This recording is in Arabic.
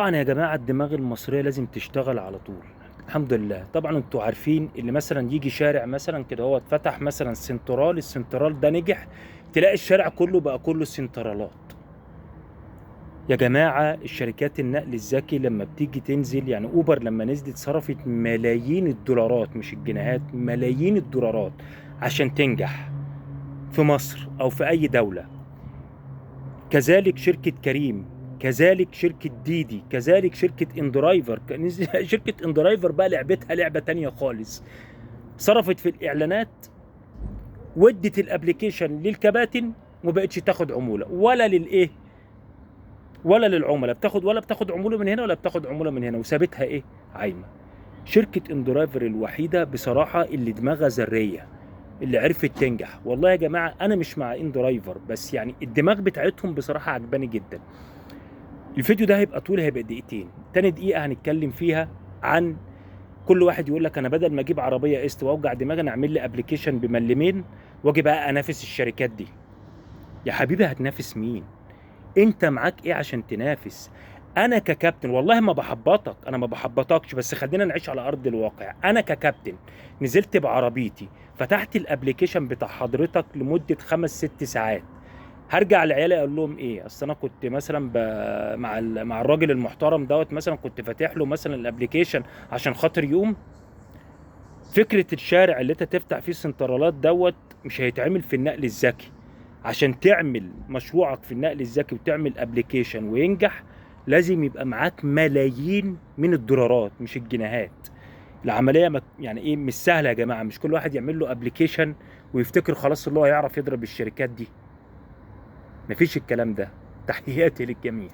طبعا يا جماعة الدماغ المصرية لازم تشتغل على طول. الحمد لله. طبعا انتوا عارفين اللي مثلا يجي شارع مثلا كده هو اتفتح مثلا سنترال، السنترال ده نجح، تلاقي الشارع كله بقى كله سنترالات. يا جماعة الشركات النقل الذكي لما بتيجي تنزل، يعني اوبر لما نزلت صرفت ملايين الدولارات، مش الجنيهات، ملايين الدولارات عشان تنجح في مصر او في اي دولة. كذلك شركة كريم، كذلك شركة ديدي، كذلك شركة اندرايفر. شركة اندرايفر بقى لعبتها لعبة تانية خالص. صرفت في الإعلانات، ودت الابليكيشن للكباتن، ومبقتش تاخد عمولة ولا للإيه ولا للعملاء. بتاخد ولا بتاخد عمولة من هنا ولا بتاخد عمولة من هنا، وسابتها إيه عايمة. شركة اندرايفر الوحيدة بصراحة اللي دماغها ذرية، اللي عرفت تنجح. والله يا جماعة أنا مش مع اندرايفر، بس يعني الدماغ بتاعتهم بصراحة عجباني جدا. الفيديو ده هيبقى طول، هيبقى دقيقتين. تاني دقيقة هنتكلم فيها عن كل واحد يقول لك انا بدل ما اجيب عربية قسط واوجع دماغي انا اعمل لي ابلكيشن بملمين واجي بقى انافس الشركات دي. يا حبيبي هتنافس مين؟ انت معاك ايه عشان تنافس؟ انا ككابتن والله ما بحبطك، انا ما بحبطكش، بس خلينا نعيش على ارض الواقع. انا ككابتن نزلت بعربيتي، فتحت الابلكيشن بتاع حضرتك لمدة 5 6 ساعات، هرجع لعيالي اقول لهم ايه؟ اصل انا كنت مثلا مع الراجل المحترم دوت، مثلا كنت فاتح له مثلا الابليكيشن عشان خاطر يقوم. فكره الشارع اللي انت تفتح فيه سنترالات دوت مش هيتعمل في النقل الذكي. عشان تعمل مشروعك في النقل الذكي وتعمل ابليكيشن وينجح، لازم يبقى معاك ملايين من الدولارات مش الجنيهات. العمليه يعني ايه، مش سهله يا جماعه. مش كل واحد يعمل له ابليكيشن ويفتكر خلاص اللي هو هيعرف يضرب الشركات دي. مفيش الكلام ده. تحياتي للجميع.